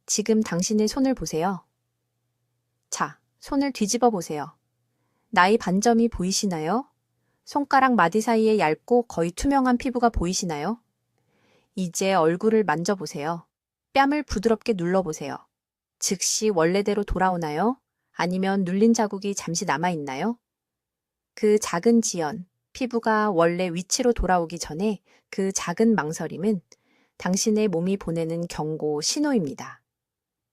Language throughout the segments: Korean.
지금 당신의 손을 보세요. 자, 손을 뒤집어 보세요. 나이 반점이 보이시나요? 손가락 마디 사이에 얇고 거의 투명한 피부가 보이시나요? 이제 얼굴을 만져보세요. 뺨을 부드럽게 눌러보세요. 즉시 원래대로 돌아오나요? 아니면 눌린 자국이 잠시 남아있나요? 그 작은 지연, 피부가 원래 위치로 돌아오기 전에 그 작은 망설임은 당신의 몸이 보내는 경고 신호입니다.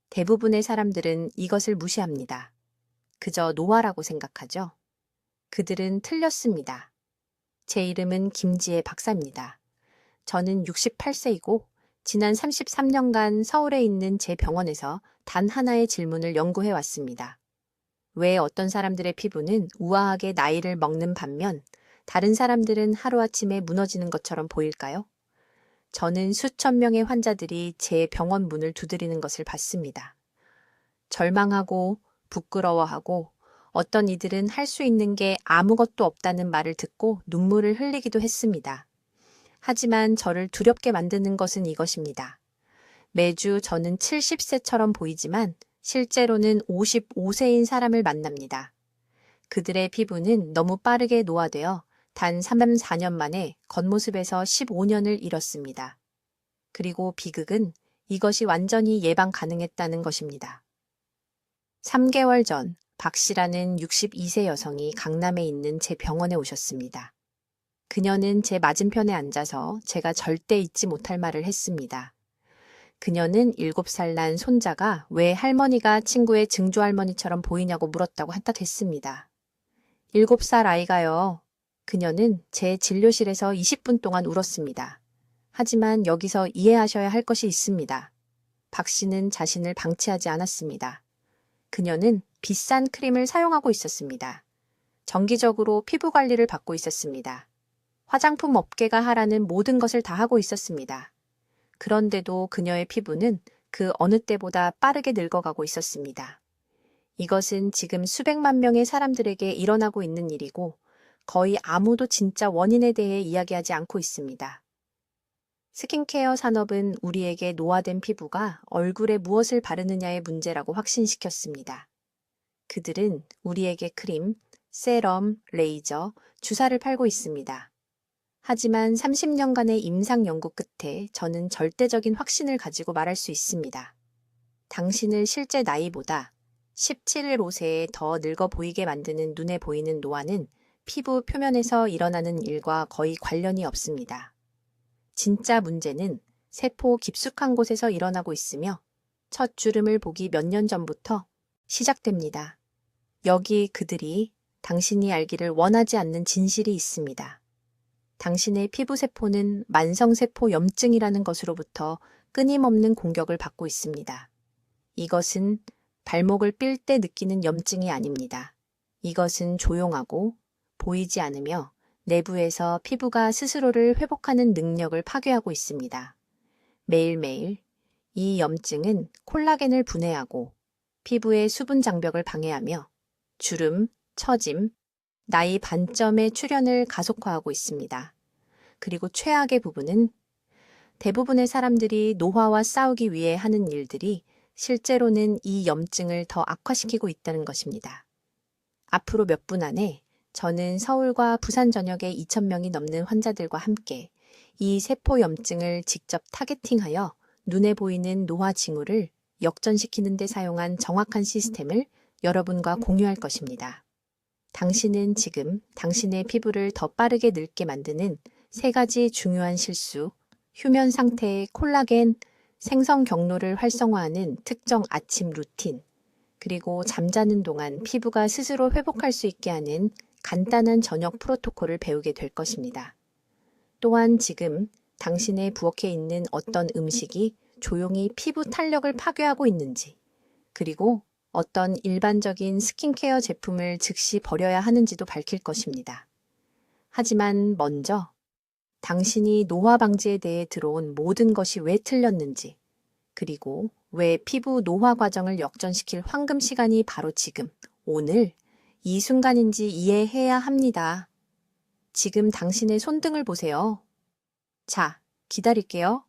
대부분의 사람들은 이것을 무시합니다. 그저 노화라고 생각하죠. 그들은 틀렸습니다. 제 이름은 김지혜 박사입니다. 저는 68세이고 지난 33년간 서울에 있는 제 병원에서 단 하나의 질문을 연구해 왔습니다. 왜 어떤 사람들의 피부는 우아하게 나이를 먹는 반면 다른 사람들은 하루아침에 무너지는 것처럼 보일까요? 저는 수천 명의 환자들이 제 병원 문을 두드리는 것을 봤습니다. 절망하고 부끄러워하고 어떤 이들은 할 수 있는 게 아무것도 없다는 말을 듣고 눈물을 흘리기도 했습니다. 하지만 저를 두렵게 만드는 것은 이것입니다. 매주 저는 70세처럼 보이지만 실제로는 55세인 사람을 만납니다. 그들의 피부는 너무 빠르게 노화되어 단 3-4년 만에 겉모습에서 15년을 잃었습니다. 그리고 비극은 이것이 완전히 예방 가능했다는 것입니다. 3개월 전 박 씨라는 62세 여성이 강남에 있는 제 병원에 오셨습니다. 그녀는 제 맞은편에 앉아서 제가 절대 잊지 못할 말을 했습니다. 그녀는 7살 난 손자가 왜 할머니가 친구의 증조할머니처럼 보이냐고 물었다고 한탄했습니다. 7살 아이가요. 그녀는 제 진료실에서 20분 동안 울었습니다. 하지만 여기서 이해하셔야 할 것이 있습니다. 박 씨는 자신을 방치하지 않았습니다. 그녀는 비싼 크림을 사용하고 있었습니다. 정기적으로 피부 관리를 받고 있었습니다. 화장품 업계가 하라는 모든 것을 다 하고 있었습니다. 그런데도 그녀의 피부는 그 어느 때보다 빠르게 늙어가고 있었습니다. 이것은 지금 수백만 명의 사람들에게 일어나고 있는 일이고 거의 아무도 진짜 원인에 대해 이야기하지 않고 있습니다. 스킨케어 산업은 우리에게 노화된 피부가 얼굴에 무엇을 바르느냐의 문제라고 확신시켰습니다. 그들은 우리에게 크림, 세럼, 레이저, 주사를 팔고 있습니다. 하지만 30년간의 임상 연구 끝에 저는 절대적인 확신을 가지고 말할 수 있습니다. 당신을 실제 나이보다 17-5세에 더 늙어 보이게 만드는 눈에 보이는 노화는 피부 표면에서 일어나는 일과 거의 관련이 없습니다. 진짜 문제는 세포 깊숙한 곳에서 일어나고 있으며 첫 주름을 보기 몇 년 전부터 시작됩니다. 여기 그들이 당신이 알기를 원하지 않는 진실이 있습니다. 당신의 피부세포는 만성세포 염증이라는 것으로부터 끊임없는 공격을 받고 있습니다. 이것은 발목을 삘 때 느끼는 염증이 아닙니다. 이것은 조용하고 보이지 않으며 내부에서 피부가 스스로를 회복하는 능력을 파괴하고 있습니다. 매일매일 이 염증은 콜라겐을 분해하고 피부의 수분 장벽을 방해하며 주름, 처짐, 나이 반점의 출현을 가속화하고 있습니다. 그리고 최악의 부분은 대부분의 사람들이 노화와 싸우기 위해 하는 일들이 실제로는 이 염증을 더 악화시키고 있다는 것입니다. 앞으로 몇 분 안에 저는 서울과 부산 전역의 2,000명이 넘는 환자들과 함께 이 세포 염증을 직접 타겟팅하여 눈에 보이는 노화 징후를 역전시키는 데 사용한 정확한 시스템을 여러분과 공유할 것입니다. 당신은 지금 당신의 피부를 더 빠르게 늙게 만드는 3가지 중요한 실수, 휴면 상태의 콜라겐 생성 경로를 활성화하는 특정 아침 루틴, 그리고 잠자는 동안 피부가 스스로 회복할 수 있게 하는 간단한 저녁 프로토콜을 배우게 될 것입니다. 또한 지금 당신의 부엌에 있는 어떤 음식이 조용히 피부 탄력을 파괴하고 있는지, 그리고 어떤 일반적인 스킨케어 제품을 즉시 버려야 하는지도 밝힐 것입니다. 하지만 먼저 당신이 노화 방지에 대해 들어온 모든 것이 왜 틀렸는지, 그리고 왜 피부 노화 과정을 역전시킬 황금 시간이 바로 지금, 오늘, 이 순간인지 이해해야 합니다. 지금 당신의 손등을 보세요. 자, 기다릴게요.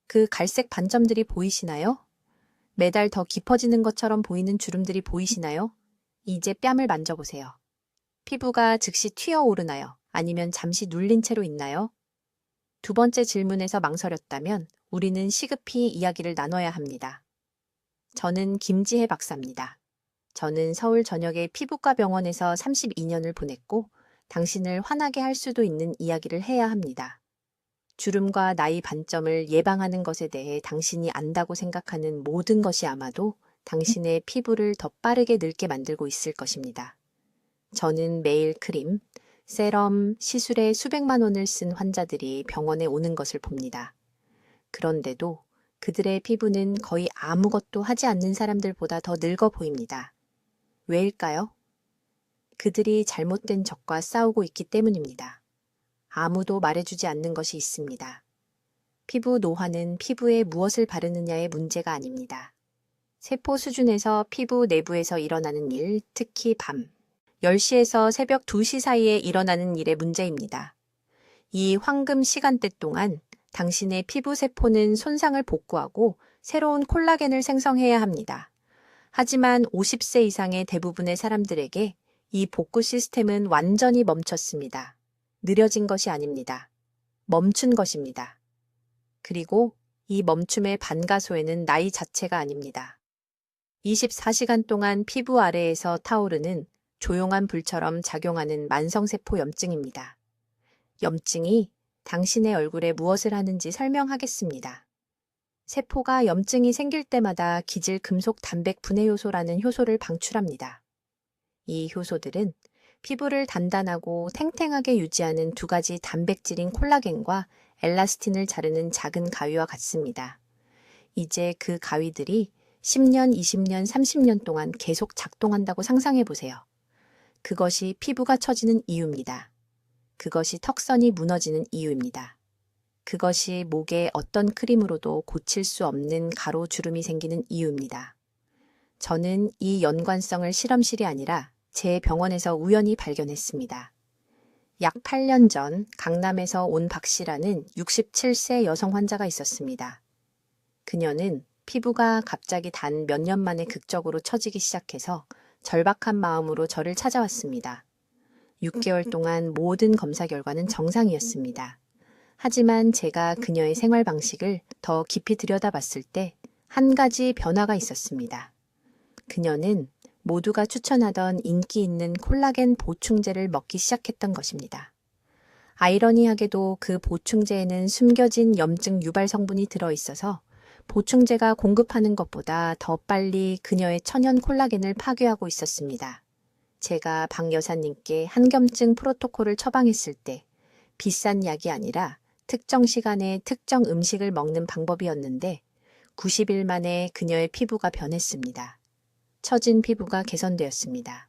그 갈색 반점들이 보이시나요? 매달 더 깊어지는 것처럼 보이는 주름들이 보이시나요? 이제 뺨을 만져보세요. 피부가 즉시 튀어오르나요? 아니면 잠시 눌린 채로 있나요? 두 번째 질문에서 망설였다면 우리는 시급히 이야기를 나눠야 합니다. 저는 김지혜 박사입니다. 저는 서울 전역의 피부과 병원에서 32년을 보냈고 당신을 화나게 할 수도 있는 이야기를 해야 합니다. 주름과 나이 반점을 예방하는 것에 대해 당신이 안다고 생각하는 모든 것이 아마도 당신의 피부를 더 빠르게 늙게 만들고 있을 것입니다. 저는 매일 크림, 세럼, 시술에 수백만 원을 쓴 환자들이 병원에 오는 것을 봅니다. 그런데도 그들의 피부는 거의 아무것도 하지 않는 사람들보다 더 늙어 보입니다. 왜일까요? 그들이 잘못된 적과 싸우고 있기 때문입니다. 아무도 말해주지 않는 것이 있습니다. 피부 노화는 피부에 무엇을 바르느냐의 문제가 아닙니다. 세포 수준에서 피부 내부에서 일어나는 일, 특히 밤 10시에서 새벽 2시 사이에 일어나는 일의 문제입니다. 이 황금 시간대 동안 당신의 피부 세포는 손상을 복구하고 새로운 콜라겐을 생성해야 합니다. 하지만 50세 이상의 대부분의 사람들에게 이 복구 시스템은 완전히 멈췄습니다. 느려진 것이 아닙니다. 멈춘 것입니다. 그리고 이 멈춤의 반가소에는 나이 자체가 아닙니다. 24시간 동안 피부 아래에서 타오르는 조용한 불처럼 작용하는 만성세포 염증입니다. 염증이 당신의 얼굴에 무엇을 하는지 설명하겠습니다. 세포가 염증이 생길 때마다 기질 금속 단백 분해 효소라는 효소를 방출합니다. 이 효소들은 피부를 단단하고 탱탱하게 유지하는 두 가지 단백질인 콜라겐과 엘라스틴을 자르는 작은 가위와 같습니다. 이제 그 가위들이 10년, 20년, 30년 동안 계속 작동한다고 상상해 보세요. 그것이 피부가 처지는 이유입니다. 그것이 턱선이 무너지는 이유입니다. 그것이 목에 어떤 크림으로도 고칠 수 없는 가로 주름이 생기는 이유입니다. 저는 이 연관성을 실험실이 아니라 제 병원에서 우연히 발견했습니다. 약 8년 전 강남에서 온 박 씨라는 67세 여성 환자가 있었습니다. 그녀는 피부가 갑자기 단 몇 년 만에 극적으로 처지기 시작해서 절박한 마음으로 저를 찾아왔습니다. 6개월 동안 모든 검사 결과는 정상이었습니다. 하지만 제가 그녀의 생활 방식을 더 깊이 들여다봤을 때 한 가지 변화가 있었습니다. 그녀는 모두가 추천하던 인기 있는 콜라겐 보충제를 먹기 시작했던 것입니다. 아이러니하게도 그 보충제에는 숨겨진 염증 유발 성분이 들어있어서 보충제가 공급하는 것보다 더 빨리 그녀의 천연 콜라겐을 파괴하고 있었습니다. 제가 박 여사님께 한겸증 프로토콜을 처방했을 때 비싼 약이 아니라 특정 시간에 특정 음식을 먹는 방법이었는데 90일 만에 그녀의 피부가 변했습니다. 처진 피부가 개선되었습니다.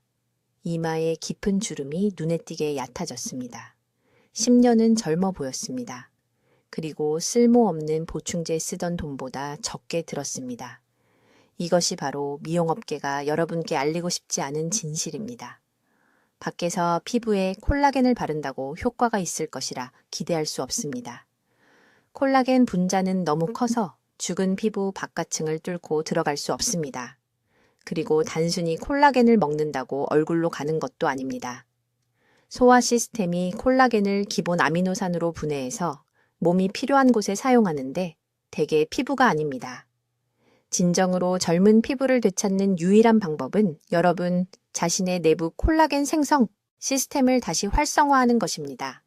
이마에 깊은 주름이 눈에 띄게 얕아졌습니다. 10년은 젊어 보였습니다. 그리고 쓸모없는 보충제 쓰던 돈보다 적게 들었습니다. 이것이 바로 미용업계가 여러분께 알리고 싶지 않은 진실입니다. 밖에서 피부에 콜라겐을 바른다고 효과가 있을 것이라 기대할 수 없습니다. 콜라겐 분자는 너무 커서 죽은 피부 바깥층을 뚫고 들어갈 수 없습니다. 그리고 단순히 콜라겐을 먹는다고 얼굴로 가는 것도 아닙니다. 소화 시스템이 콜라겐을 기본 아미노산으로 분해해서 몸이 필요한 곳에 사용하는데 대개 피부가 아닙니다. 진정으로 젊은 피부를 되찾는 유일한 방법은 여러분 자신의 내부 콜라겐 생성 시스템을 다시 활성화하는 것입니다.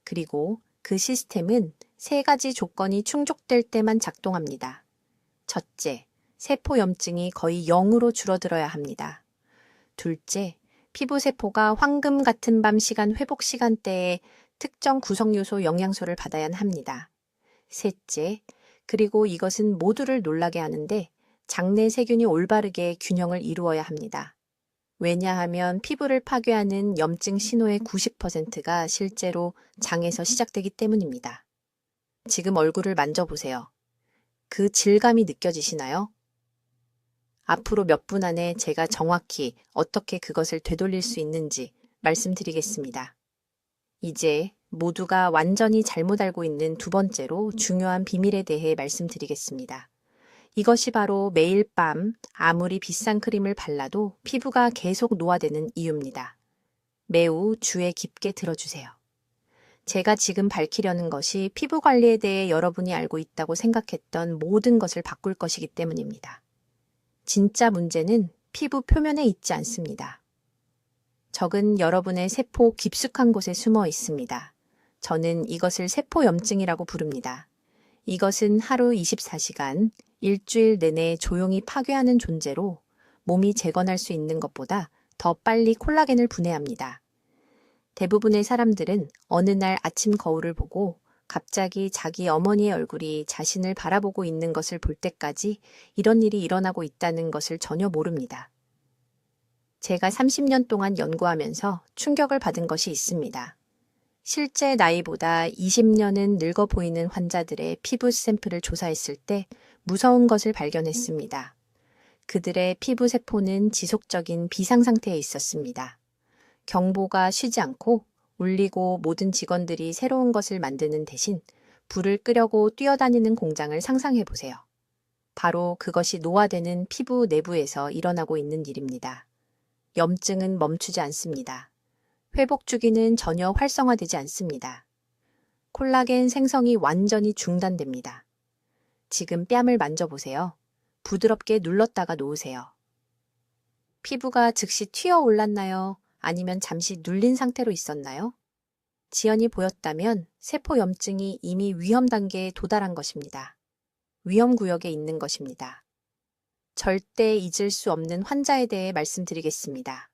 그리고 그 시스템은 3가지 조건이 충족될 때만 작동합니다. 첫째, 세포 염증이 거의 0으로 줄어들어야 합니다. 둘째, 피부 세포가 황금 같은 밤 시간 회복 시간대에 특정 구성요소 영양소를 받아야 합니다. 셋째, 그리고 이것은 모두를 놀라게 하는데 장내 세균이 올바르게 균형을 이루어야 합니다. 왜냐하면 피부를 파괴하는 염증 신호의 90%가 실제로 장에서 시작되기 때문입니다. 지금 얼굴을 만져보세요. 그 질감이 느껴지시나요? 앞으로 몇 분 안에 제가 정확히 어떻게 그것을 되돌릴 수 있는지 말씀드리겠습니다. 이제 모두가 완전히 잘못 알고 있는 두 번째로 중요한 비밀에 대해 말씀드리겠습니다. 이것이 바로 매일 밤 아무리 비싼 크림을 발라도 피부가 계속 노화되는 이유입니다. 매우 주의 깊게 들어주세요. 제가 지금 밝히려는 것이 피부 관리에 대해 여러분이 알고 있다고 생각했던 모든 것을 바꿀 것이기 때문입니다. 진짜 문제는 피부 표면에 있지 않습니다. 적은 여러분의 세포 깊숙한 곳에 숨어 있습니다. 저는 이것을 세포염증이라고 부릅니다. 이것은 하루 24시간, 일주일 내내 조용히 파괴하는 존재로 몸이 재건할 수 있는 것보다 더 빨리 콜라겐을 분해합니다. 대부분의 사람들은 어느 날 아침 거울을 보고 갑자기 자기 어머니의 얼굴이 자신을 바라보고 있는 것을 볼 때까지 이런 일이 일어나고 있다는 것을 전혀 모릅니다. 제가 30년 동안 연구하면서 충격을 받은 것이 있습니다. 실제 나이보다 20년은 늙어 보이는 환자들의 피부 샘플을 조사했을 때 무서운 것을 발견했습니다. 그들의 피부 세포는 지속적인 비상 상태에 있었습니다. 경보가 쉬지 않고 울리고 모든 직원들이 새로운 것을 만드는 대신 불을 끄려고 뛰어다니는 공장을 상상해 보세요. 바로 그것이 노화되는 피부 내부에서 일어나고 있는 일입니다. 염증은 멈추지 않습니다. 회복 주기는 전혀 활성화되지 않습니다. 콜라겐 생성이 완전히 중단됩니다. 지금 뺨을 만져보세요. 부드럽게 눌렀다가 놓으세요. 피부가 즉시 튀어 올랐나요? 아니면 잠시 눌린 상태로 있었나요? 지연이 보였다면 세포염증이 이미 위험 단계에 도달한 것입니다. 위험 구역에 있는 것입니다. 절대 잊을 수 없는 환자에 대해 말씀드리겠습니다.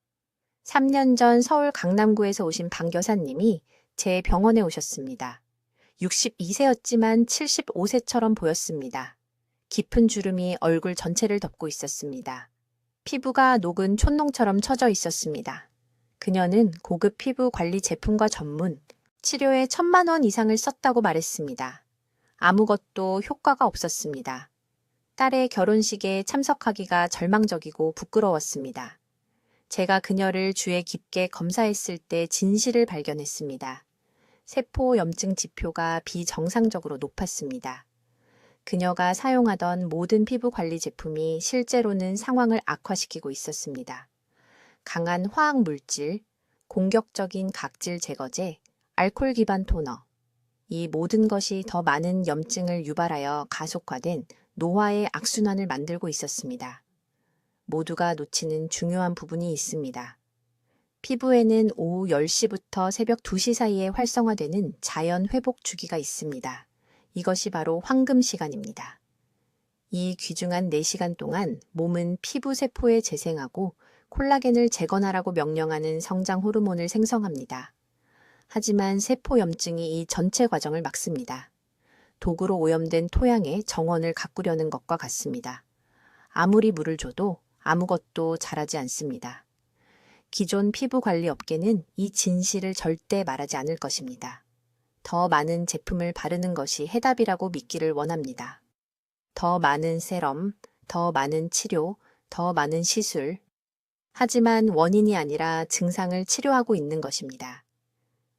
3년 전 서울 강남구에서 오신 방 여사님이 제 병원에 오셨습니다. 62세였지만 75세처럼 보였습니다. 깊은 주름이 얼굴 전체를 덮고 있었습니다. 피부가 녹은 촛농처럼 처져 있었습니다. 그녀는 고급 피부 관리 제품과 전문, 치료에 1,000만 원 이상을 썼다고 말했습니다. 아무것도 효과가 없었습니다. 딸의 결혼식에 참석하기가 절망적이고 부끄러웠습니다. 제가 그녀를 주에 깊게 검사했을 때 진실을 발견했습니다. 세포 염증 지표가 비정상적으로 높았습니다. 그녀가 사용하던 모든 피부 관리 제품이 실제로는 상황을 악화시키고 있었습니다. 강한 화학 물질, 공격적인 각질 제거제, 알코올 기반 토너. 이 모든 것이 더 많은 염증을 유발하여 가속화된 노화의 악순환을 만들고 있었습니다. 모두가 놓치는 중요한 부분이 있습니다. 피부에는 오후 10시부터 새벽 2시 사이에 활성화되는 자연 회복 주기가 있습니다. 이것이 바로 황금 시간입니다. 이 귀중한 4시간 동안 몸은 피부 세포에 재생하고 콜라겐을 재건하라고 명령하는 성장 호르몬을 생성합니다. 하지만 세포 염증이 이 전체 과정을 막습니다. 독으로 오염된 토양에 정원을 가꾸려는 것과 같습니다. 아무리 물을 줘도 아무것도 자라지 않습니다. 기존 피부 관리 업계는 이 진실을 절대 말하지 않을 것입니다. 더 많은 제품을 바르는 것이 해답이라고 믿기를 원합니다. 더 많은 세럼, 더 많은 치료, 더 많은 시술. 하지만 원인이 아니라 증상을 치료하고 있는 것입니다.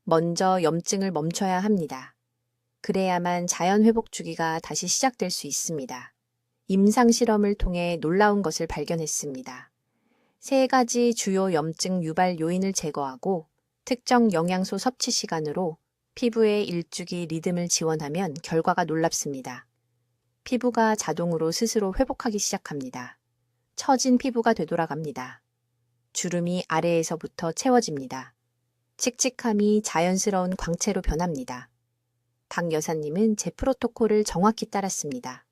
먼저 염증을 멈춰야 합니다. 그래야만 자연 회복 주기가 다시 시작될 수 있습니다. 임상 실험을 통해 놀라운 것을 발견했습니다. 3가지 주요 염증 유발 요인을 제거하고 특정 영양소 섭취 시간으로 피부의 일주기 리듬을 지원하면 결과가 놀랍습니다. 피부가 자동으로 스스로 회복하기 시작합니다. 처진 피부가 되돌아갑니다. 주름이 아래에서부터 채워집니다. 칙칙함이 자연스러운 광채로 변합니다. 박 여사님은 제 프로토콜을 정확히 따랐습니다.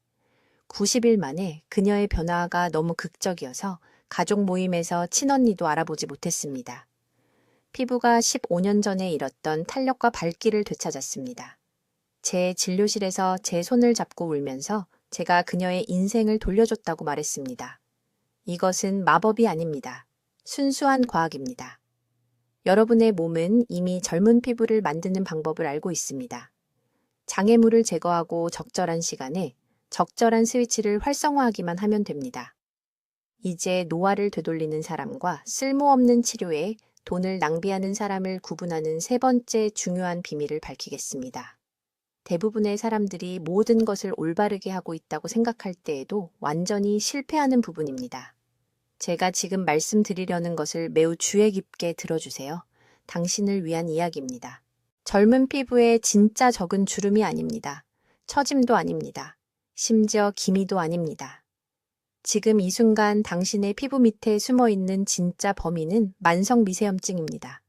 90일 만에 그녀의 변화가 너무 극적이어서 가족 모임에서 친언니도 알아보지 못했습니다. 피부가 15년 전에 잃었던 탄력과 밝기를 되찾았습니다. 제 진료실에서 제 손을 잡고 울면서 제가 그녀의 인생을 돌려줬다고 말했습니다. 이것은 마법이 아닙니다. 순수한 과학입니다. 여러분의 몸은 이미 젊은 피부를 만드는 방법을 알고 있습니다. 장애물을 제거하고 적절한 시간에 적절한 스위치를 활성화하기만 하면 됩니다. 이제 노화를 되돌리는 사람과 쓸모없는 치료에 돈을 낭비하는 사람을 구분하는 3번째 중요한 비밀을 밝히겠습니다. 대부분의 사람들이 모든 것을 올바르게 하고 있다고 생각할 때에도 완전히 실패하는 부분입니다. 제가 지금 말씀드리려는 것을 매우 주의 깊게 들어주세요. 당신을 위한 이야기입니다. 젊은 피부에 진짜 적은 주름이 아닙니다. 처짐도 아닙니다. 심지어 기미도 아닙니다. 지금 이 순간 당신의 피부 밑에 숨어 있는 진짜 범인은 만성 미세염증입니다.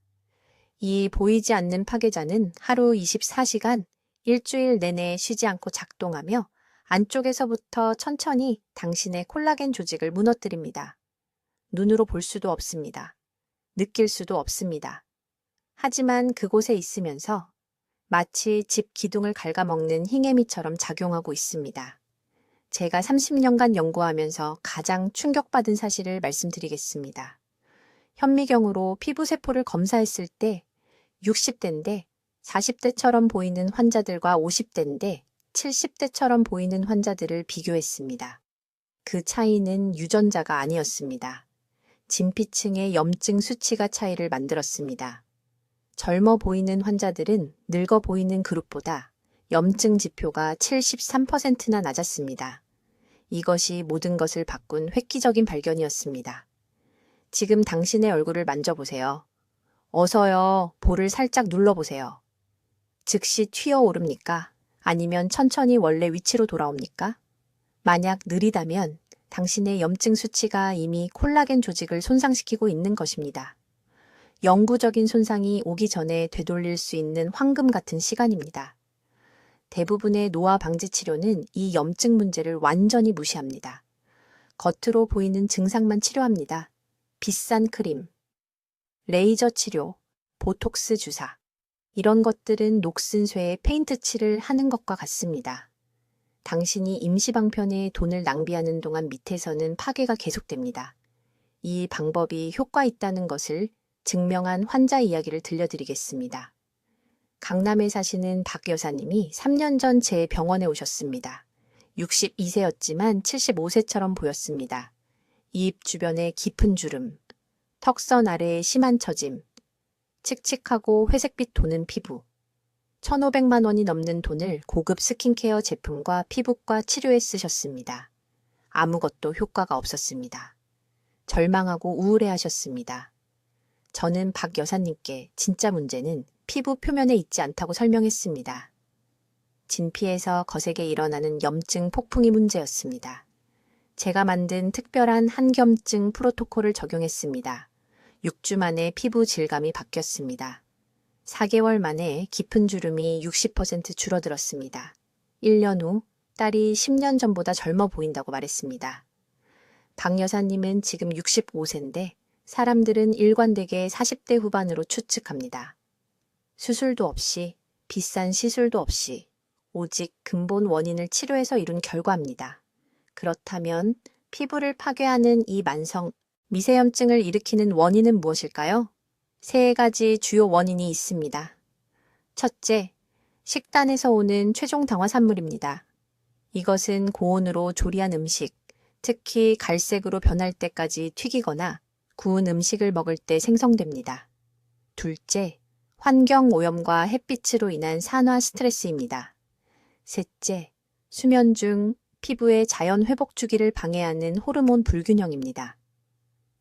이 보이지 않는 파괴자는 하루 24시간, 일주일 내내 쉬지 않고 작동하며 안쪽에서부터 천천히 당신의 콜라겐 조직을 무너뜨립니다. 눈으로 볼 수도 없습니다. 느낄 수도 없습니다. 하지만 그곳에 있으면서 마치 집 기둥을 갉아먹는 흰개미처럼 작용하고 있습니다. 제가 30년간 연구하면서 가장 충격받은 사실을 말씀드리겠습니다. 현미경으로 피부세포를 검사했을 때 60대인데 40대처럼 보이는 환자들과 50대인데 70대처럼 보이는 환자들을 비교했습니다. 그 차이는 유전자가 아니었습니다. 진피층의 염증 수치가 차이를 만들었습니다. 젊어 보이는 환자들은 늙어 보이는 그룹보다 염증 지표가 73%나 낮았습니다. 이것이 모든 것을 바꾼 획기적인 발견이었습니다. 지금 당신의 얼굴을 만져보세요. 어서요, 볼을 살짝 눌러보세요. 즉시 튀어오릅니까? 아니면 천천히 원래 위치로 돌아옵니까? 만약 느리다면 당신의 염증 수치가 이미 콜라겐 조직을 손상시키고 있는 것입니다. 영구적인 손상이 오기 전에 되돌릴 수 있는 황금 같은 시간입니다. 대부분의 노화 방지 치료는 이 염증 문제를 완전히 무시합니다. 겉으로 보이는 증상만 치료합니다. 비싼 크림, 레이저 치료, 보톡스 주사. 이런 것들은 녹슨 쇠에 페인트 칠을 하는 것과 같습니다. 당신이 임시방편에 돈을 낭비하는 동안 밑에서는 파괴가 계속됩니다. 이 방법이 효과 있다는 것을 증명한 환자 이야기를 들려드리겠습니다. 강남에 사시는 박 여사님이 3년 전 제 병원에 오셨습니다. 62세였지만 75세처럼 보였습니다. 입 주변에 깊은 주름, 턱선 아래에 심한 처짐, 칙칙하고 회색빛 도는 피부, 1,500만 원이 넘는 돈을 고급 스킨케어 제품과 피부과 치료에 쓰셨습니다. 아무것도 효과가 없었습니다. 절망하고 우울해하셨습니다. 저는 박 여사님께 진짜 문제는 피부 표면에 있지 않다고 설명했습니다. 진피에서 거세게 일어나는 염증 폭풍이 문제였습니다. 제가 만든 특별한 한겸증 프로토콜을 적용했습니다. 6주 만에 피부 질감이 바뀌었습니다. 4개월 만에 깊은 주름이 60% 줄어들었습니다. 1년 후 딸이 10년 전보다 젊어 보인다고 말했습니다. 박 여사님은 지금 65세인데 사람들은 일관되게 40대 후반으로 추측합니다. 수술도 없이, 비싼 시술도 없이 오직 근본 원인을 치료해서 이룬 결과입니다. 그렇다면 피부를 파괴하는 이 만성 미세염증을 일으키는 원인은 무엇일까요? 3가지 주요 원인이 있습니다. 첫째, 식단에서 오는 최종 당화산물입니다. 이것은 고온으로 조리한 음식, 특히 갈색으로 변할 때까지 튀기거나 구운 음식을 먹을 때 생성됩니다. 둘째, 환경 오염과 햇빛으로 인한 산화 스트레스입니다. 셋째, 수면 중 피부의 자연 회복 주기를 방해하는 호르몬 불균형입니다.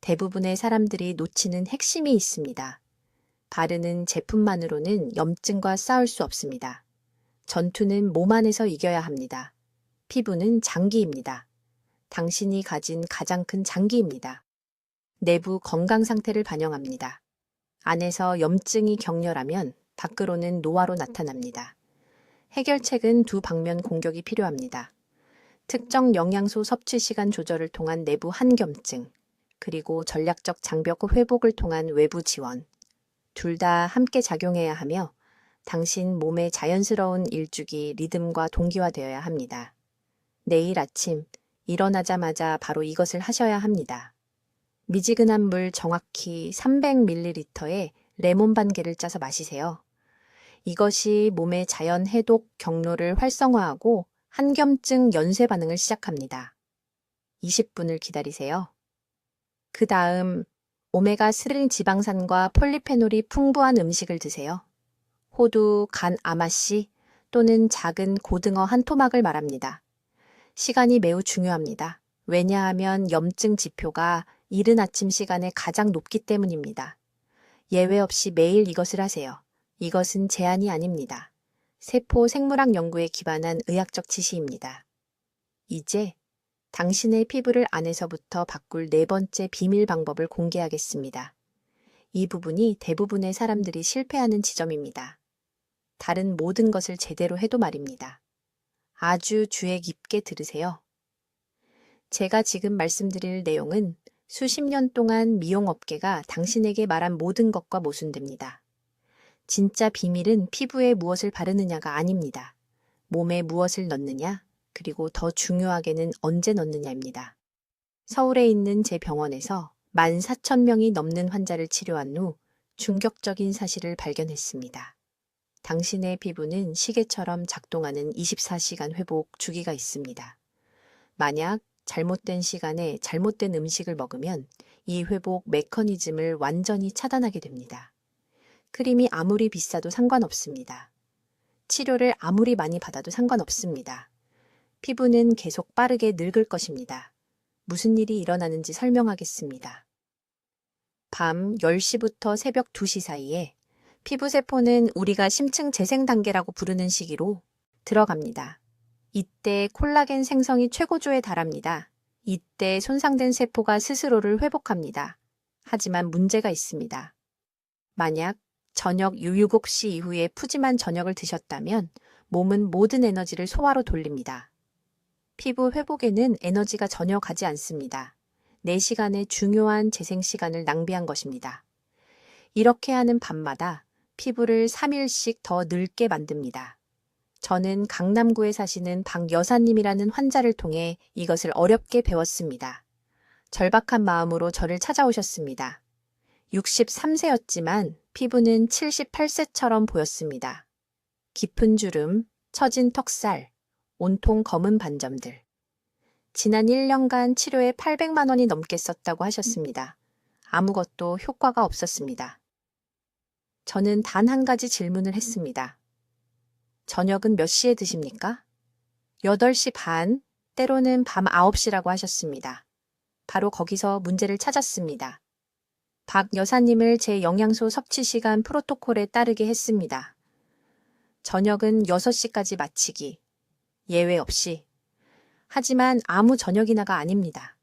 대부분의 사람들이 놓치는 핵심이 있습니다. 바르는 제품만으로는 염증과 싸울 수 없습니다. 전투는 몸 안에서 이겨야 합니다. 피부는 장기입니다. 당신이 가진 가장 큰 장기입니다. 내부 건강 상태를 반영합니다. 안에서 염증이 격렬하면 밖으로는 노화로 나타납니다. 해결책은 두 방면 공격이 필요합니다. 특정 영양소 섭취 시간 조절을 통한 내부 한겸증, 그리고 전략적 장벽 회복을 통한 외부 지원. 둘 다 함께 작용해야 하며 당신 몸의 자연스러운 일주기 리듬과 동기화되어야 합니다. 내일 아침 일어나자마자 바로 이것을 하셔야 합니다. 미지근한 물 정확히 300ml에 레몬 반 개를 짜서 마시세요. 이것이 몸의 자연 해독 경로를 활성화하고 한겸증 연쇄 반응을 시작합니다. 20분을 기다리세요. 그 다음 오메가3 지방산과 폴리페놀이 풍부한 음식을 드세요. 호두, 간 아마씨, 또는 작은 고등어 한 토막을 말합니다. 시간이 매우 중요합니다. 왜냐하면 염증 지표가 이른 아침 시간에 가장 높기 때문입니다. 예외 없이 매일 이것을 하세요. 이것은 제한이 아닙니다. 세포 생물학 연구에 기반한 의학적 지시입니다. 이제 당신의 피부를 안에서부터 바꿀 네 번째 비밀 방법을 공개하겠습니다. 이 부분이 대부분의 사람들이 실패하는 지점입니다. 다른 모든 것을 제대로 해도 말입니다. 아주 주의 깊게 들으세요. 제가 지금 말씀드릴 내용은 수십 년 동안 미용업계가 당신에게 말한 모든 것과 모순됩니다. 진짜 비밀은 피부에 무엇을 바르느냐가 아닙니다. 몸에 무엇을 넣느냐, 그리고 더 중요하게는 언제 넣느냐입니다. 서울에 있는 제 병원에서 14,000명이 넘는 환자를 치료한 후 충격적인 사실을 발견했습니다. 당신의 피부는 시계처럼 작동하는 24시간 회복 주기가 있습니다. 만약 잘못된 시간에 잘못된 음식을 먹으면 이 회복 메커니즘을 완전히 차단하게 됩니다. 크림이 아무리 비싸도 상관없습니다. 치료를 아무리 많이 받아도 상관없습니다. 피부는 계속 빠르게 늙을 것입니다. 무슨 일이 일어나는지 설명하겠습니다. 밤 10시부터 새벽 2시 사이에 피부세포는 우리가 심층 재생 단계라고 부르는 시기로 들어갑니다. 이때 콜라겐 생성이 최고조에 달합니다. 이때 손상된 세포가 스스로를 회복합니다. 하지만 문제가 있습니다. 만약 저녁 7시 이후에 푸짐한 저녁을 드셨다면 몸은 모든 에너지를 소화로 돌립니다. 피부 회복에는 에너지가 전혀 가지 않습니다. 4시간의 중요한 재생 시간을 낭비한 것입니다. 이렇게 하는 밤마다 피부를 3일씩 더 늙게 만듭니다. 저는 강남구에 사시는 박 여사님이라는 환자를 통해 이것을 어렵게 배웠습니다. 절박한 마음으로 저를 찾아오셨습니다. 63세였지만 피부는 78세처럼 보였습니다. 깊은 주름, 처진 턱살, 온통 검은 반점들. 지난 1년간 치료에 800만 원이 넘게 썼다고 하셨습니다. 아무것도 효과가 없었습니다. 저는 단 한 가지 질문을 했습니다. 저녁은 몇 시에 드십니까? 8시 반, 때로는 밤 9시라고 하셨습니다. 바로 거기서 문제를 찾았습니다. 박 여사님을 제 영양소 섭취 시간 프로토콜에 따르게 했습니다. 저녁은 6시까지 마치기, 예외 없이. 하지만 아무 저녁이나가 아닙니다.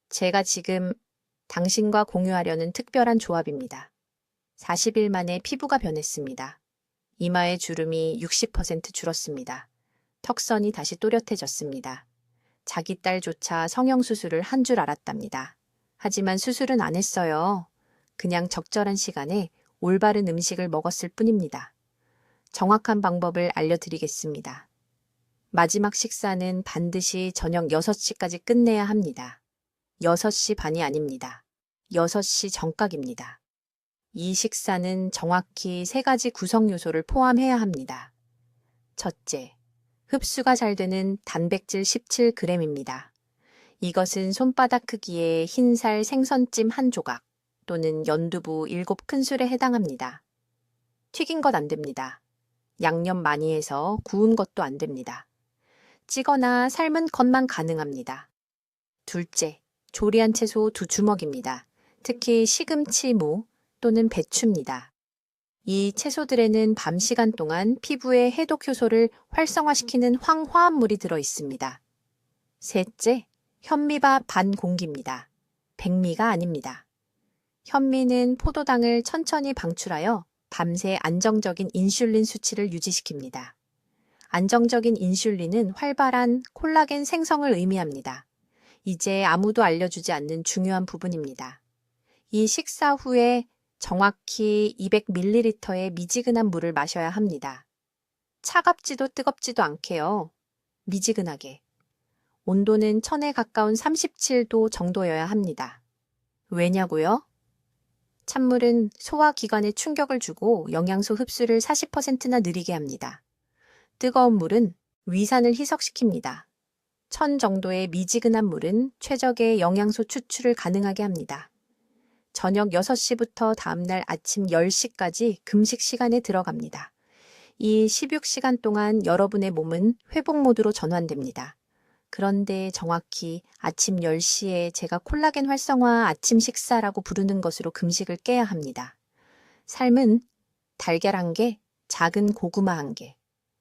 제가 지금 당신과 공유하려는 특별한 조합입니다. 40일 만에 피부가 변했습니다. 이마의 주름이 60% 줄었습니다. 턱선이 다시 또렷해졌습니다. 자기 딸조차 성형수술을 한 줄 알았답니다. 하지만 수술은 안 했어요. 그냥 적절한 시간에 올바른 음식을 먹었을 뿐입니다. 정확한 방법을 알려드리겠습니다. 마지막 식사는 반드시 저녁 6시까지 끝내야 합니다. 6시 반이 아닙니다. 6시 정각입니다. 이 식사는 정확히 3가지 구성 요소를 포함해야 합니다. 첫째, 흡수가 잘 되는 단백질 17g입니다. 이것은 손바닥 크기의 흰살 생선찜 한 조각 또는 연두부 7큰술에 해당합니다. 튀긴 것 안 됩니다. 양념 많이 해서 구운 것도 안 됩니다. 찌거나 삶은 것만 가능합니다. 둘째, 조리한 채소 2주먹입니다. 특히 시금치 무 또는 배추입니다. 이 채소들에는 밤 시간 동안 피부의 해독 효소를 활성화시키는 황화합물이 들어 있습니다. 셋째, 현미밥 반 공기입니다. 백미가 아닙니다. 현미는 포도당을 천천히 방출하여 밤새 안정적인 인슐린 수치를 유지시킵니다. 안정적인 인슐린은 활발한 콜라겐 생성을 의미합니다. 이제 아무도 알려주지 않는 중요한 부분입니다. 이 식사 후에 정확히 200ml의 미지근한 물을 마셔야 합니다. 차갑지도 뜨겁지도 않게요. 미지근하게. 온도는 1000에 가까운 37도 정도여야 합니다. 왜냐고요? 찬물은 소화기관에 충격을 주고 영양소 흡수를 40%나 느리게 합니다. 뜨거운 물은 위산을 희석시킵니다. 1000 정도의 미지근한 물은 최적의 영양소 추출을 가능하게 합니다. 저녁 6시부터 다음날 아침 10시까지 금식 시간에 들어갑니다. 이 16시간 동안 여러분의 몸은 회복 모드로 전환됩니다. 그런데 정확히 아침 10시에 제가 콜라겐 활성화 아침 식사라고 부르는 것으로 금식을 깨야 합니다. 삶은 달걀 1개, 작은 고구마 1개,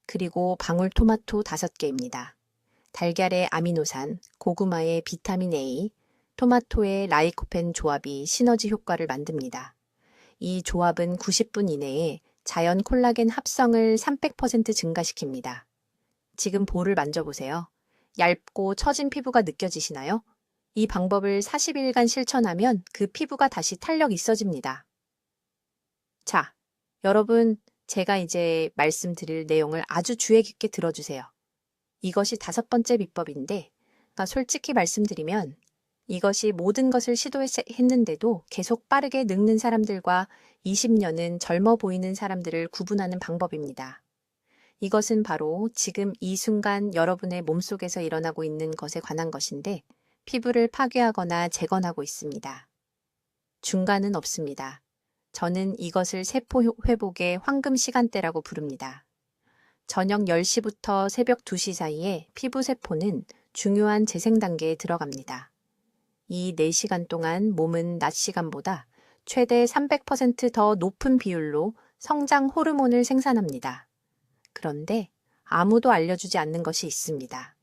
그리고 방울토마토 5개입니다. 달걀의 아미노산, 고구마의 비타민 A, 토마토의 라이코펜 조합이 시너지 효과를 만듭니다. 이 조합은 90분 이내에 자연 콜라겐 합성을 300% 증가시킵니다. 지금 볼을 만져보세요. 얇고 처진 피부가 느껴지시나요? 이 방법을 40일간 실천하면 그 피부가 다시 탄력 있어집니다. 자, 여러분, 제가 이제 말씀드릴 내용을 아주 주의 깊게 들어주세요. 이것이 5번째 비법인데, 솔직히 말씀드리면 이것이 모든 것을 시도했는데도 계속 빠르게 늙는 사람들과 20년은 젊어 보이는 사람들을 구분하는 방법입니다. 이것은 바로 지금 이 순간 여러분의 몸속에서 일어나고 있는 것에 관한 것인데 피부를 파괴하거나 재건하고 있습니다. 중간은 없습니다. 저는 이것을 세포 회복의 황금 시간대라고 부릅니다. 저녁 10시부터 새벽 2시 사이에 피부 세포는 중요한 재생 단계에 들어갑니다. 이 4시간 동안 몸은 낮 시간보다 최대 300% 더 높은 비율로 성장 호르몬을 생산합니다. 그런데 아무도 알려주지 않는 것이 있습니다.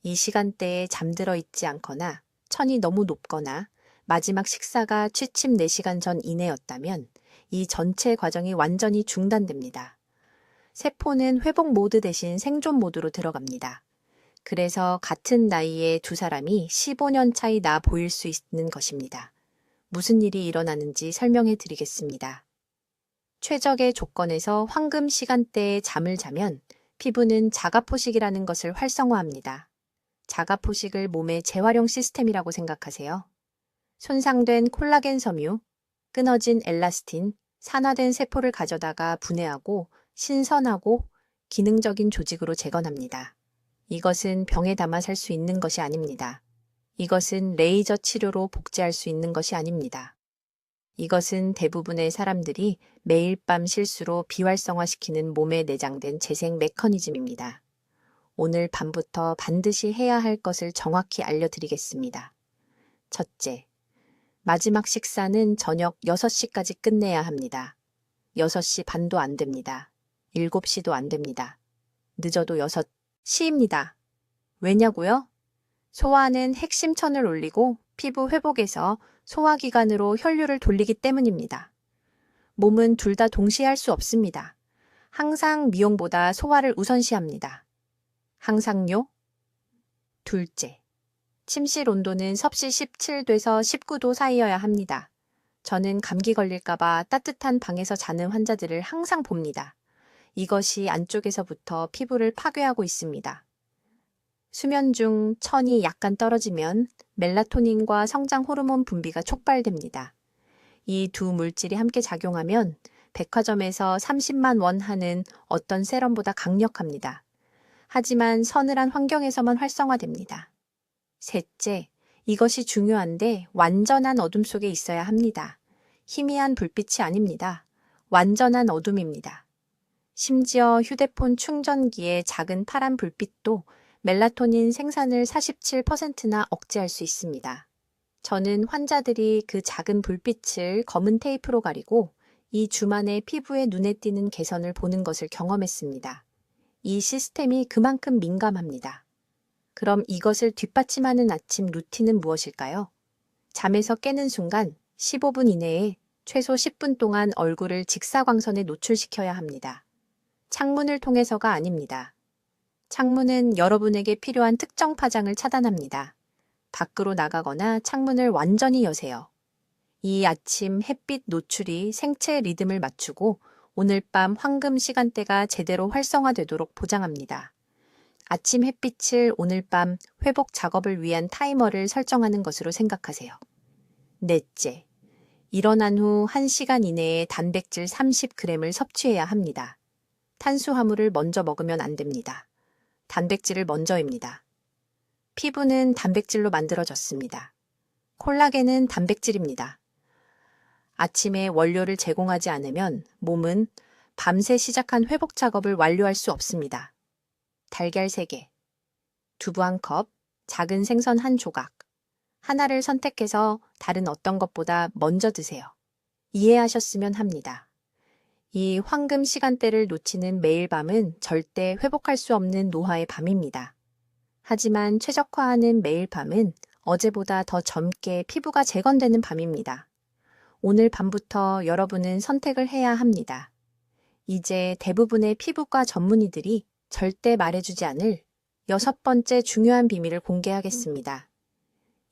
이 시간대에 잠들어 있지 않거나 천이 너무 높거나 마지막 식사가 취침 4시간 전 이내였다면 이 전체 과정이 완전히 중단됩니다. 세포는 회복 모드 대신 생존 모드로 들어갑니다. 그래서 같은 나이의 두 사람이 15년 차이 나 보일 수 있는 것입니다. 무슨 일이 일어나는지 설명해 드리겠습니다. 최적의 조건에서 황금 시간대에 잠을 자면 피부는 자가포식이라는 것을 활성화합니다. 자가포식을 몸의 재활용 시스템이라고 생각하세요. 손상된 콜라겐 섬유, 끊어진 엘라스틴, 산화된 세포를 가져다가 분해하고 신선하고 기능적인 조직으로 재건합니다. 이것은 병에 담아 살 수 있는 것이 아닙니다. 이것은 레이저 치료로 복제할 수 있는 것이 아닙니다. 이것은 대부분의 사람들이 매일 밤 실수로 비활성화시키는 몸에 내장된 재생 메커니즘입니다. 오늘 밤부터 반드시 해야 할 것을 정확히 알려드리겠습니다. 첫째, 마지막 식사는 저녁 6시까지 끝내야 합니다. 6시 반도 안 됩니다. 7시도 안 됩니다. 늦어도 6시입니다. 왜냐고요? 소화는 핵심 천을 올리고 피부 회복에서 소화기관으로 혈류를 돌리기 때문입니다. 몸은 둘 다 동시에 할 수 없습니다. 항상 미용보다 소화를 우선시합니다. 항상요. 둘째, 침실 온도는 섭씨 17도에서 19도 사이여야 합니다. 저는 감기 걸릴까봐 따뜻한 방에서 자는 환자들을 항상 봅니다. 이것이 안쪽에서부터 피부를 파괴하고 있습니다. 수면 중 천이 약간 떨어지면 멜라토닌과 성장 호르몬 분비가 촉발됩니다. 이 두 물질이 함께 작용하면 백화점에서 30만 원 하는 어떤 세럼보다 강력합니다. 하지만 서늘한 환경에서만 활성화됩니다. 셋째, 이것이 중요한데 완전한 어둠 속에 있어야 합니다. 희미한 불빛이 아닙니다. 완전한 어둠입니다. 심지어 휴대폰 충전기의 작은 파란 불빛도 멜라토닌 생산을 47%나 억제할 수 있습니다. 저는 환자들이 그 작은 불빛을 검은 테이프로 가리고 2주 만에 피부에 눈에 띄는 개선을 보는 것을 경험했습니다. 이 시스템이 그만큼 민감합니다. 그럼 이것을 뒷받침하는 아침 루틴은 무엇일까요? 잠에서 깨는 순간 15분 이내에 최소 10분 동안 얼굴을 직사광선에 노출시켜야 합니다. 창문을 통해서가 아닙니다. 창문은 여러분에게 필요한 특정 파장을 차단합니다. 밖으로 나가거나 창문을 완전히 여세요. 이 아침 햇빛 노출이 생체 리듬을 맞추고 오늘 밤 황금 시간대가 제대로 활성화되도록 보장합니다. 아침 햇빛을 오늘 밤 회복 작업을 위한 타이머를 설정하는 것으로 생각하세요. 넷째, 일어난 후 1시간 이내에 단백질 30g을 섭취해야 합니다. 탄수화물을 먼저 먹으면 안 됩니다. 단백질을 먼저입니다. 피부는 단백질로 만들어졌습니다. 콜라겐은 단백질입니다. 아침에 원료를 제공하지 않으면 몸은 밤새 시작한 회복 작업을 완료할 수 없습니다. 달걀 3개, 두부 1컵, 작은 생선 1조각. 하나를 선택해서 다른 어떤 것보다 먼저 드세요. 이해하셨으면 합니다. 이 황금 시간대를 놓치는 매일 밤은 절대 회복할 수 없는 노화의 밤입니다. 하지만 최적화하는 매일 밤은 어제보다 더 젊게 피부가 재건되는 밤입니다. 오늘 밤부터 여러분은 선택을 해야 합니다. 이제 대부분의 피부과 전문의들이 절대 말해주지 않을 6번째 중요한 비밀을 공개하겠습니다.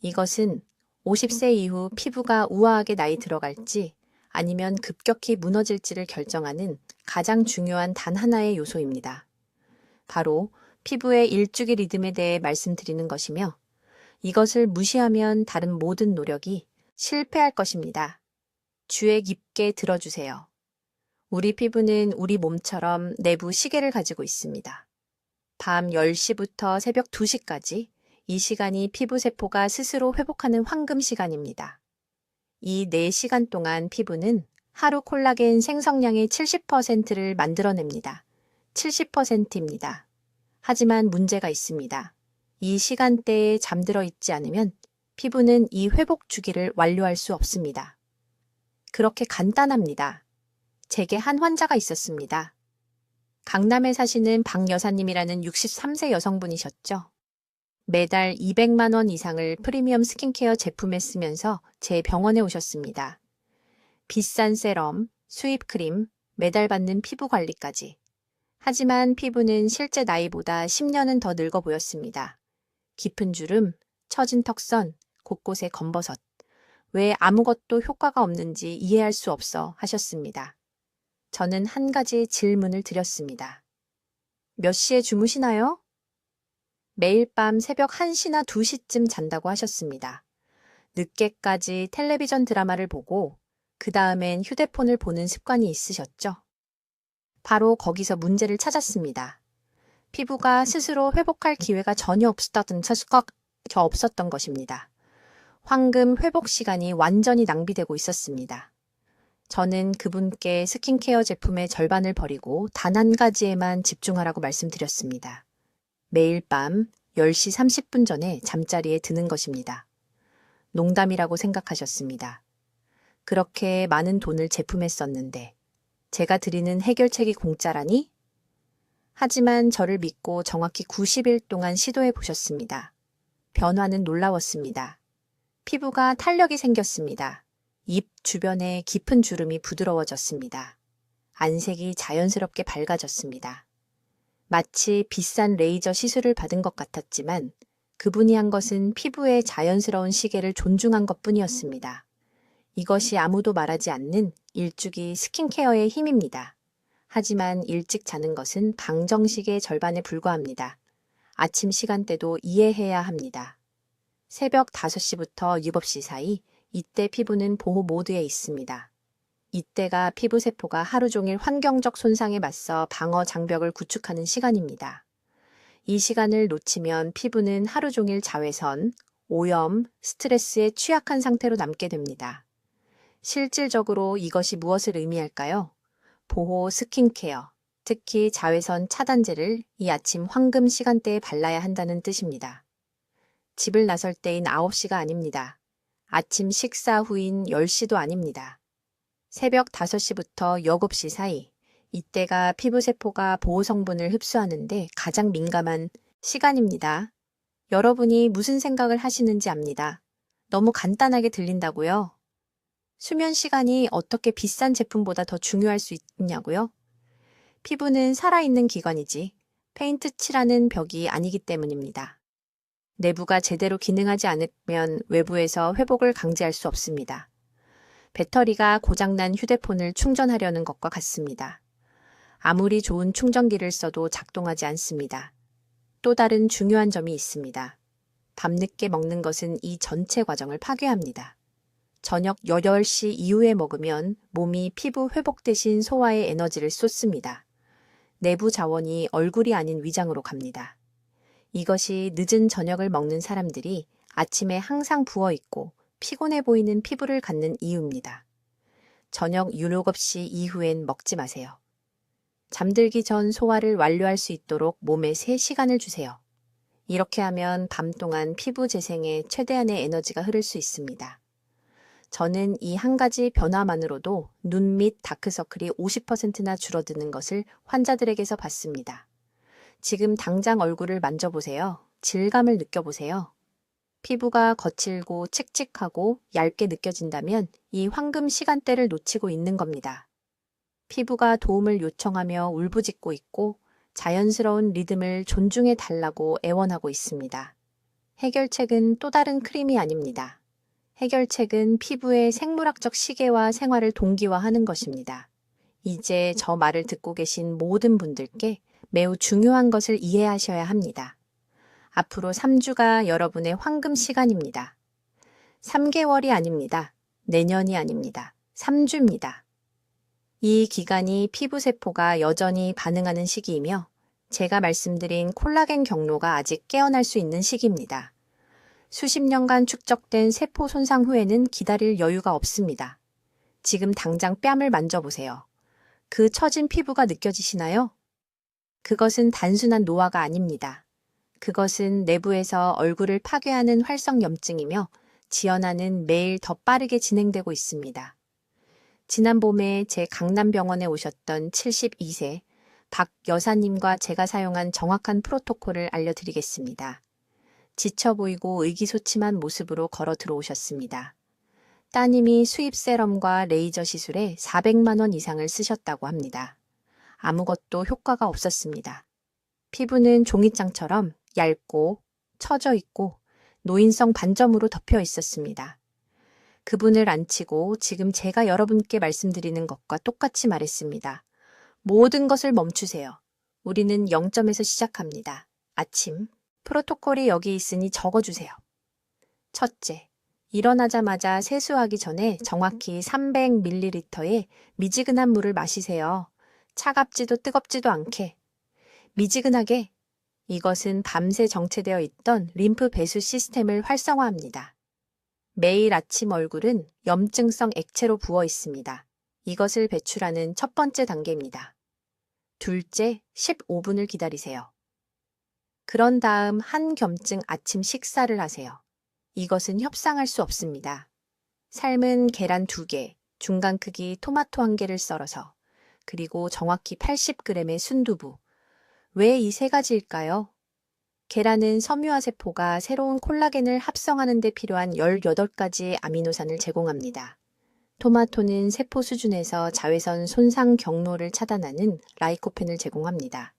이것은 50세 이후 피부가 우아하게 나이 들어갈지 아니면 급격히 무너질지를 결정하는 가장 중요한 단 하나의 요소입니다. 바로 피부의 일주기 리듬에 대해 말씀드리는 것이며 이것을 무시하면 다른 모든 노력이 실패할 것입니다. 주의 깊게 들어주세요. 우리 피부는 우리 몸처럼 내부 시계를 가지고 있습니다. 밤 10시부터 새벽 2시까지 이 시간이 피부 세포가 스스로 회복하는 황금 시간입니다. 이 4시간 동안 피부는 하루 콜라겐 생성량의 70%를 만들어냅니다. 70%입니다. 하지만 문제가 있습니다. 이 시간대에 잠들어 있지 않으면 피부는 이 회복 주기를 완료할 수 없습니다. 그렇게 간단합니다. 제게 한 환자가 있었습니다. 강남에 사시는 박 여사님이라는 63세 여성분이셨죠. 매달 200만 원 이상을 프리미엄 스킨케어 제품에 쓰면서 제 병원에 오셨습니다. 비싼 세럼, 수입 크림, 매달 받는 피부 관리까지. 하지만 피부는 실제 나이보다 10년은 더 늙어 보였습니다. 깊은 주름, 처진 턱선, 곳곳에 검버섯. 왜 아무것도 효과가 없는지 이해할 수 없어 하셨습니다. 저는 한 가지 질문을 드렸습니다. 몇 시에 주무시나요? 매일 밤 새벽 1시나 2시쯤 잔다고 하셨습니다. 늦게까지 텔레비전 드라마를 보고 그 다음엔 휴대폰을 보는 습관이 있으셨죠? 바로 거기서 문제를 찾았습니다. 피부가 스스로 회복할 기회가 전혀 없었던 것입니다. 황금 회복 시간이 완전히 낭비되고 있었습니다. 저는 그분께 스킨케어 제품의 절반을 버리고 단 한 가지에만 집중하라고 말씀드렸습니다. 매일 밤 10시 30분 전에 잠자리에 드는 것입니다. 농담이라고 생각하셨습니다. 그렇게 많은 돈을 제품에 썼는데 제가 드리는 해결책이 공짜라니? 하지만 저를 믿고 정확히 90일 동안 시도해 보셨습니다. 변화는 놀라웠습니다. 피부가 탄력이 생겼습니다. 입 주변에 깊은 주름이 부드러워졌습니다. 안색이 자연스럽게 밝아졌습니다. 마치 비싼 레이저 시술을 받은 것 같았지만 그분이 한 것은 피부의 자연스러운 시계를 존중한 것뿐이었습니다. 이것이 아무도 말하지 않는 일주기 스킨케어의 힘입니다. 하지만 일찍 자는 것은 방정식의 절반에 불과합니다. 아침 시간대도 이해해야 합니다. 새벽 5시부터 7시 사이 이때 피부는 보호 모드에 있습니다. 이때가 피부 세포가 하루 종일 환경적 손상에 맞서 방어 장벽을 구축하는 시간입니다. 이 시간을 놓치면 피부는 하루 종일 자외선, 오염, 스트레스에 취약한 상태로 남게 됩니다. 실질적으로 이것이 무엇을 의미할까요? 보호 스킨케어, 특히 자외선 차단제를 이 아침 황금 시간대에 발라야 한다는 뜻입니다. 집을 나설 때인 9시가 아닙니다. 아침 식사 후인 10시도 아닙니다. 새벽 5시부터 7시 사이, 이때가 피부 세포가 보호 성분을 흡수하는데 가장 민감한 시간입니다. 여러분이 무슨 생각을 하시는지 압니다. 너무 간단하게 들린다고요? 수면 시간이 어떻게 비싼 제품보다 더 중요할 수 있냐고요? 피부는 살아있는 기관이지 페인트 칠하는 벽이 아니기 때문입니다. 내부가 제대로 기능하지 않으면 외부에서 회복을 강제할 수 없습니다. 배터리가 고장난 휴대폰을 충전하려는 것과 같습니다. 아무리 좋은 충전기를 써도 작동하지 않습니다. 또 다른 중요한 점이 있습니다. 밤늦게 먹는 것은 이 전체 과정을 파괴합니다. 저녁 8시 이후에 먹으면 몸이 피부 회복 대신 소화에 에너지를 쏟습니다. 내부 자원이 얼굴이 아닌 위장으로 갑니다. 이것이 늦은 저녁을 먹는 사람들이 아침에 항상 부어있고 피곤해 보이는 피부를 갖는 이유입니다. 저녁 유혹 없이 이후엔 먹지 마세요. 잠들기 전 소화를 완료할 수 있도록 몸에 3시간을 주세요. 이렇게 하면 밤 동안 피부 재생에 최대한의 에너지가 흐를 수 있습니다. 저는 이 한 가지 변화만으로도 눈 밑 다크서클이 50%나 줄어드는 것을 환자들에게서 봤습니다. 지금 당장 얼굴을 만져보세요. 질감을 느껴보세요. 피부가 거칠고 칙칙하고 얇게 느껴진다면 이 황금 시간대를 놓치고 있는 겁니다. 피부가 도움을 요청하며 울부짖고 있고 자연스러운 리듬을 존중해 달라고 애원하고 있습니다. 해결책은 또 다른 크림이 아닙니다. 해결책은 피부의 생물학적 시계와 생활을 동기화하는 것입니다. 이제 저 말을 듣고 계신 모든 분들께 매우 중요한 것을 이해하셔야 합니다. 앞으로 3주가 여러분의 황금 시간입니다. 3개월이 아닙니다. 내년이 아닙니다. 3주입니다. 이 기간이 피부세포가 여전히 반응하는 시기이며 제가 말씀드린 콜라겐 경로가 아직 깨어날 수 있는 시기입니다. 수십 년간 축적된 세포 손상 후에는 기다릴 여유가 없습니다. 지금 당장 뺨을 만져보세요. 그 처진 피부가 느껴지시나요? 그것은 단순한 노화가 아닙니다. 그것은 내부에서 얼굴을 파괴하는 활성염증이며 지연하는 매일 더 빠르게 진행되고 있습니다. 지난 봄에 제 강남병원에 오셨던 72세 박 여사님과 제가 사용한 정확한 프로토콜을 알려드리겠습니다. 지쳐 보이고 의기소침한 모습으로 걸어 들어오셨습니다. 따님이 수입 세럼과 레이저 시술에 400만 원 이상을 쓰셨다고 합니다. 아무것도 효과가 없었습니다. 피부는 종이장처럼 얇고 처져 있고 노인성 반점으로 덮여 있었습니다. 그분을 앉히고 지금 제가 여러분께 말씀드리는 것과 똑같이 말했습니다. 모든 것을 멈추세요. 우리는 0점에서 시작합니다. 아침. 프로토콜이 여기 있으니 적어주세요. 첫째, 일어나자마자 세수하기 전에 정확히 300ml의 미지근한 물을 마시세요. 차갑지도 뜨겁지도 않게. 미지근하게. 이것은 밤새 정체되어 있던 림프 배수 시스템을 활성화합니다. 매일 아침 얼굴은 염증성 액체로 부어 있습니다. 이것을 배출하는 첫 번째 단계입니다. 둘째, 15분을 기다리세요. 그런 다음 한 겸증 아침 식사를 하세요. 이것은 협상할 수 없습니다. 삶은 계란 2개, 중간 크기 토마토 1개를 썰어서, 그리고 정확히 80g의 순두부. 왜 이 3가지일까요? 계란은 섬유화 세포가 새로운 콜라겐을 합성하는 데 필요한 18가지 아미노산을 제공합니다. 토마토는 세포 수준에서 자외선 손상 경로를 차단하는 라이코펜을 제공합니다.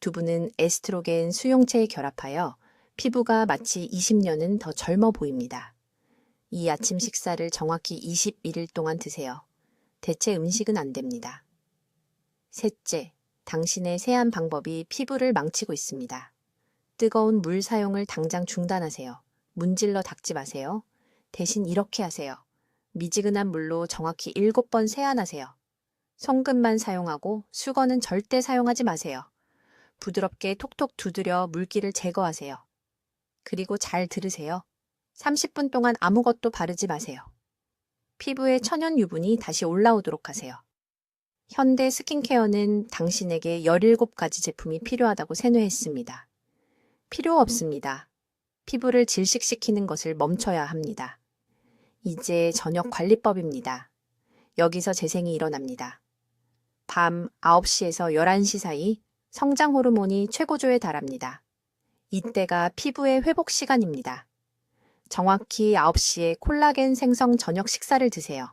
두부는 에스트로겐 수용체에 결합하여 피부가 마치 20년은 더 젊어 보입니다. 이 아침 식사를 정확히 21일 동안 드세요. 대체 음식은 안 됩니다. 셋째, 당신의 세안 방법이 피부를 망치고 있습니다. 뜨거운 물 사용을 당장 중단하세요. 문질러 닦지 마세요. 대신 이렇게 하세요. 미지근한 물로 정확히 7번 세안하세요. 손끝만 사용하고 수건은 절대 사용하지 마세요. 부드럽게 톡톡 두드려 물기를 제거하세요. 그리고 잘 들으세요. 30분 동안 아무것도 바르지 마세요. 피부에 천연 유분이 다시 올라오도록 하세요. 현대 스킨케어는 당신에게 17가지 제품이 필요하다고 세뇌했습니다. 필요 없습니다. 피부를 질식시키는 것을 멈춰야 합니다. 이제 저녁 관리법입니다. 여기서 재생이 일어납니다. 밤 9시에서 11시 사이 성장 호르몬이 최고조에 달합니다. 이때가 피부의 회복 시간입니다. 정확히 9시에 콜라겐 생성 저녁 식사를 드세요.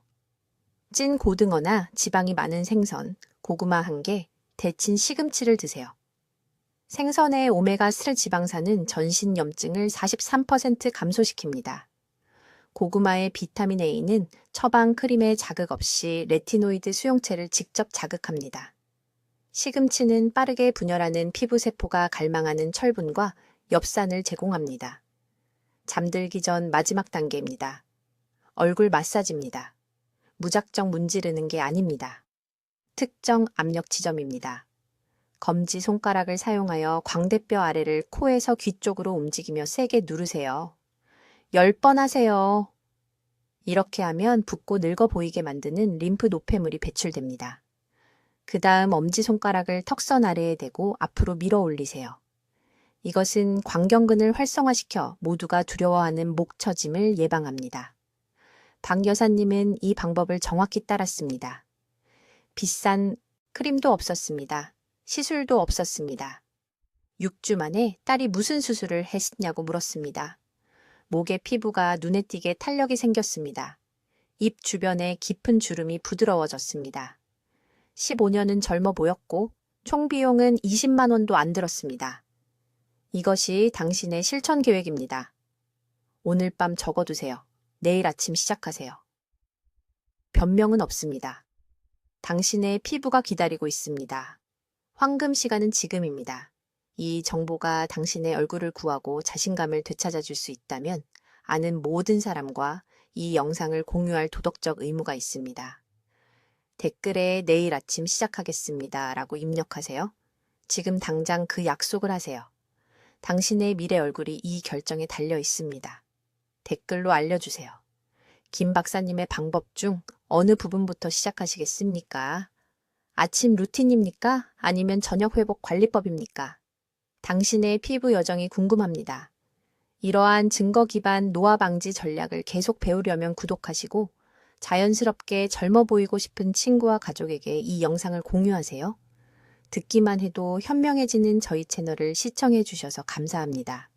찐 고등어나 지방이 많은 생선, 고구마 1개, 데친 시금치를 드세요. 생선의 오메가3 지방산은 전신 염증을 43% 감소시킵니다. 고구마의 비타민 A는 처방 크림의 자극 없이 레티노이드 수용체를 직접 자극합니다. 시금치는 빠르게 분열하는 피부세포가 갈망하는 철분과 엽산을 제공합니다. 잠들기 전 마지막 단계입니다. 얼굴 마사지입니다. 무작정 문지르는 게 아닙니다. 특정 압력 지점입니다. 검지 손가락을 사용하여 광대뼈 아래를 코에서 귀 쪽으로 움직이며 세게 누르세요. 10번 하세요. 이렇게 하면 붓고 늙어 보이게 만드는 림프 노폐물이 배출됩니다. 그 다음 엄지손가락을 턱선 아래에 대고 앞으로 밀어 올리세요. 이것은 광경근을 활성화시켜 모두가 두려워하는 목 처짐을 예방합니다. 박 여사님은 이 방법을 정확히 따랐습니다. 비싼 크림도 없었습니다. 시술도 없었습니다. 6주 만에 딸이 무슨 수술을 했냐고 물었습니다. 목의 피부가 눈에 띄게 탄력이 생겼습니다. 입 주변에 깊은 주름이 부드러워졌습니다. 15년은 젊어 보였고 총 비용은 20만 원도 안 들었습니다. 이것이 당신의 실천 계획입니다. 오늘 밤 적어두세요. 내일 아침 시작하세요. 변명은 없습니다. 당신의 피부가 기다리고 있습니다. 황금 시간은 지금입니다. 이 정보가 당신의 얼굴을 구하고 자신감을 되찾아줄 수 있다면 아는 모든 사람과 이 영상을 공유할 도덕적 의무가 있습니다. 댓글에 내일 아침 시작하겠습니다 라고 입력하세요. 지금 당장 그 약속을 하세요. 당신의 미래 얼굴이 이 결정에 달려 있습니다. 댓글로 알려주세요. 김 박사님의 방법 중 어느 부분부터 시작하시겠습니까? 아침 루틴입니까? 아니면 저녁 회복 관리법입니까? 당신의 피부 여정이 궁금합니다. 이러한 증거 기반 노화 방지 전략을 계속 배우려면 구독하시고 자연스럽게 젊어 보이고 싶은 친구와 가족에게 이 영상을 공유하세요. 듣기만 해도 현명해지는 저희 채널을 시청해 주셔서 감사합니다.